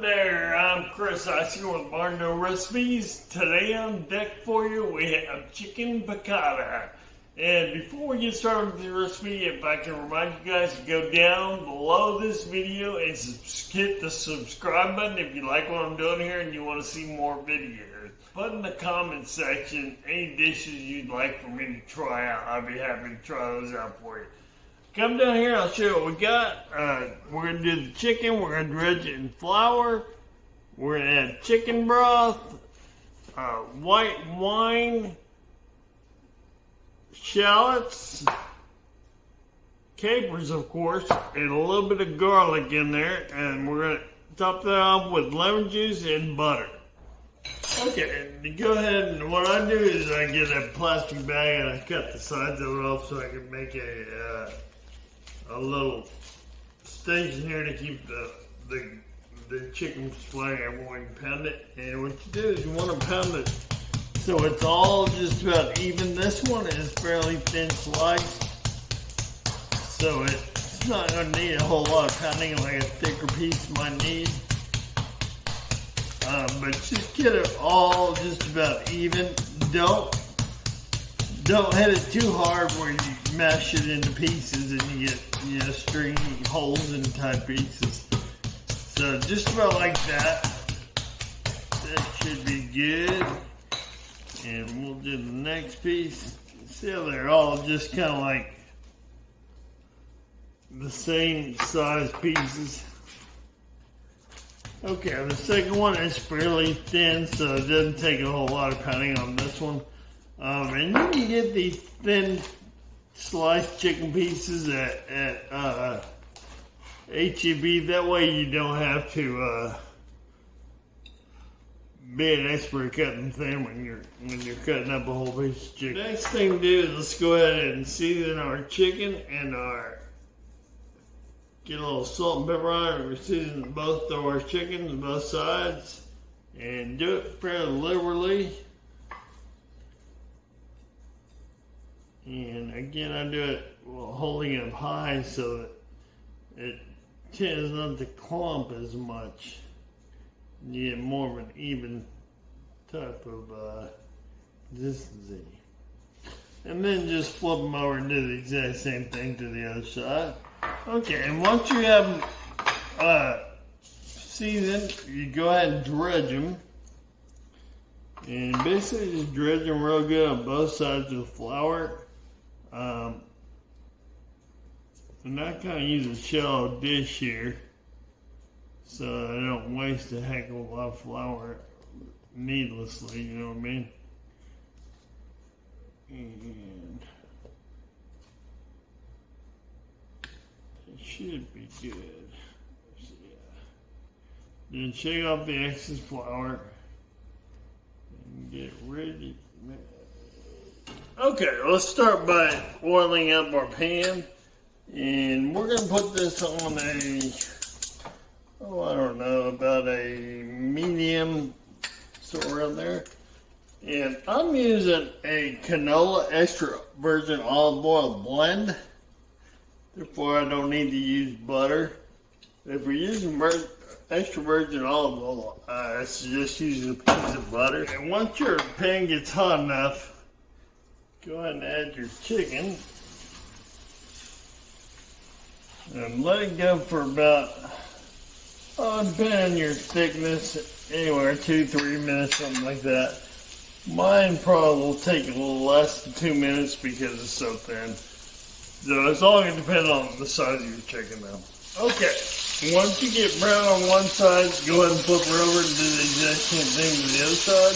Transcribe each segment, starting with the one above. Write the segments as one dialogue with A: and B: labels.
A: there, I'm Chris Icy with Barndo Recipes. Today on deck for you we have chicken piccata. And before we get started with the recipe, if I can remind you guys to go down below this video and hit the subscribe button if you like what I'm doing here and you want to see more videos. Put in the comment section any dishes you'd like for me to try out. I'd be happy to try those out for you. Come down here, I'll show you what we got. We're going to do the chicken. We're going to dredge it in flour. We're going to add chicken broth, white wine, shallots, capers of course, and a little bit of garlic in there. And we're going to top that off with lemon juice and butter. Okay, to go ahead and what I do is I get a plastic bag and I cut the sides of it off so I can make a little station here to keep the chicken from splashing everywhere you pound it. And what you do is you want to pound it so it's all just about even. This one is fairly thin sliced, so it's not going to need a whole lot of pounding like a thicker piece might need. But just get it all just about even. Don't hit it too hard where you mash it into pieces and you get stringy holes in tight pieces. So just about like that. That should be good. And we'll do the next piece. See how they're all just kind of like the same size pieces. Okay, the second one is fairly thin, so it doesn't take a whole lot of pounding on this one. And you can get these thin sliced chicken pieces at HEB. That way you don't have to be an expert cutting thin when you're cutting up a whole piece of chicken. Next thing to do is let's go ahead and season our chicken and get a little salt and pepper on it. We're seasoning both of our chickens, both sides, and do it fairly liberally. And again, I do it while holding it high so that it tends not to clump as much. You get more of an even type of consistency. And then just flip them over and do the exact same thing to the other side. Okay, and once you have them seasoned, you go ahead and dredge them. And basically just dredge them real good on both sides of the flour. I'm not going to use a shallow dish here, so I don't waste a heck of a lot of flour needlessly, you know what I mean? And it should be good. So, yeah. Then shake off the excess flour and get ready. Okay, let's start by oiling up our pan. And we're going to put this on I don't know, about a medium, so around there. And I'm using a canola extra virgin olive oil blend. Therefore, I don't need to use butter. If we're using extra virgin olive oil, I suggest using a piece of butter. And once your pan gets hot enough, go ahead and add your chicken. And let it go for about, depending on your thickness, anywhere 2-3 minutes, something like that. Mine probably will take a little less than 2 minutes because it's so thin. So it's all going to depend on the size of your chicken now. Okay, once you get brown on one side, go ahead and flip it over and do the exact same thing to the other side.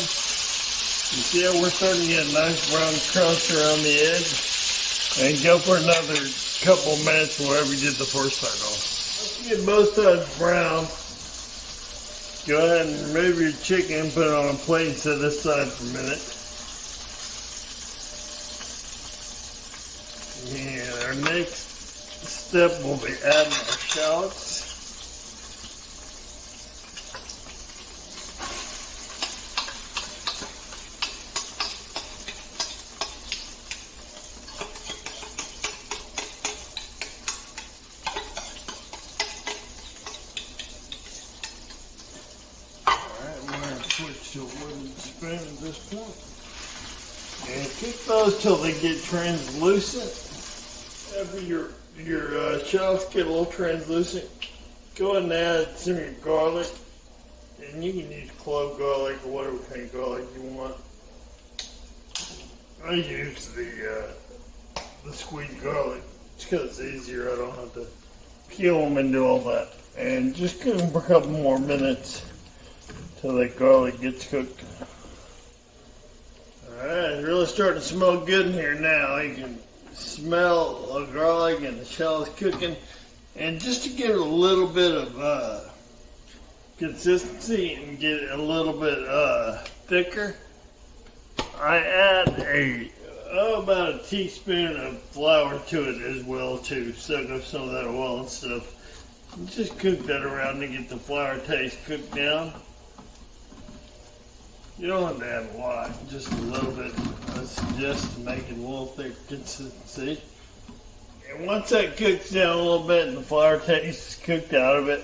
A: You see how we're starting to get a nice brown crust around the edge? And go for another couple minutes wherever you did the first side off. Once you get both sides brown, go ahead and remove your chicken, put it on a plate and set this aside for a minute. And our next step will be adding our shallots. And cook those till they get translucent. After your shallots get a little translucent, go ahead and add some of your garlic. And you can use clove garlic or whatever kind of garlic you want. I use the squeezed garlic just because it's easier. I don't have to peel them and do all that. And just cook them for a couple more minutes till that garlic gets cooked. Alright, it's really starting to smell good in here now. You can smell the garlic and the shallots cooking. And just to get a little bit of consistency and get it a little bit thicker, I add about a teaspoon of flour to it as well to soak up some of that oil and stuff. And just cook that around to get the flour taste cooked down. You don't have to add a lot, just a little bit. I suggest to make it a little thicker consistency. And once that cooks down a little bit and the flour taste is cooked out of it,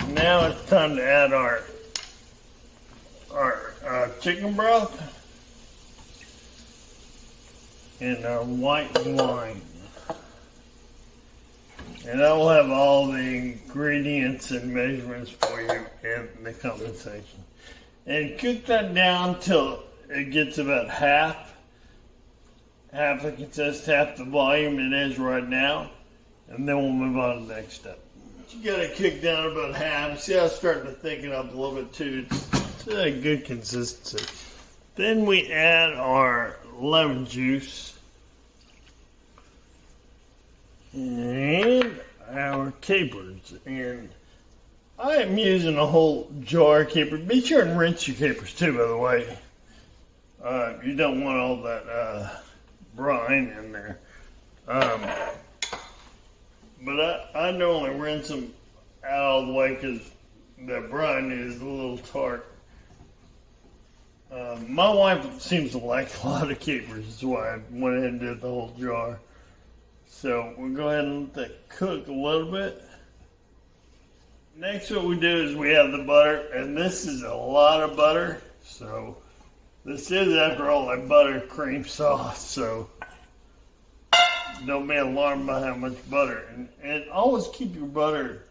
A: now it's time to add our chicken broth and our white wine. And I will have all the ingredients and measurements for you in the comment section. And cook that down till it gets about half the consistency, half the volume it is right now. And then we'll move on to the next step. You gotta cook down about half. See how it's starting to thicken up a little bit too. It's a good consistency. Then we add our lemon juice and our capers. And I am using a whole jar of capers. Be sure and rinse your capers too, by the way. You don't want all that brine in there. But I normally rinse them out of the way because the brine is a little tart. My wife seems to like a lot of capers, that's why I went ahead and did the whole jar. So we'll go ahead and let that cook a little bit. Next what we do is we have the butter, and this is a lot of butter. So this is, after all, a buttercream sauce, so don't be alarmed by how much butter. And always keep your butter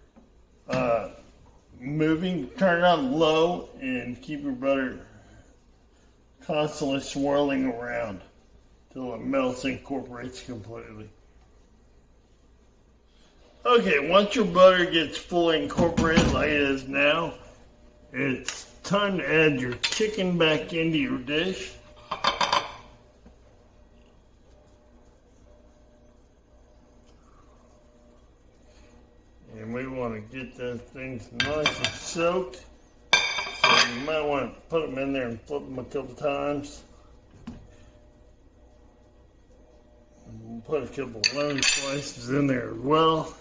A: moving. Turn it on low and keep your butter constantly swirling around till it melts and incorporates completely. Okay, once your butter gets fully incorporated like it is now, it's time to add your chicken back into your dish. And we want to get those things nice and soaked. So you might want to put them in there and flip them a couple times. And we'll put a couple of lemon slices in there as well.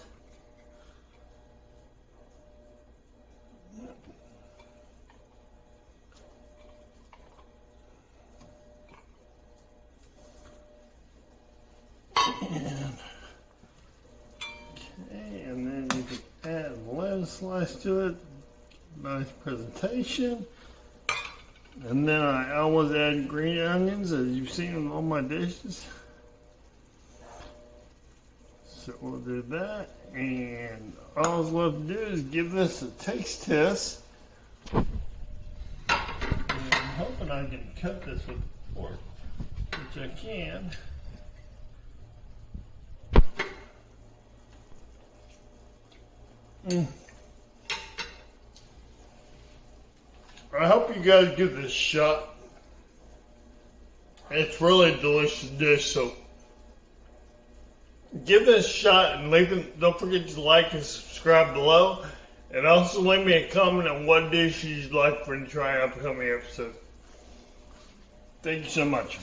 A: And then you can add a lemon slice to it. Nice presentation. And then I always add green onions, as you've seen in all my dishes. So we'll do that. And all that's left to do is give this a taste test. And I'm hoping I can cut this with a fork, which I can. I hope you guys give this a shot. It's really a delicious dish, so give this a shot and leave them. Don't forget to like and subscribe below, and also leave me a comment on what dish you'd like for me to try in an upcoming episode. Thank you so much.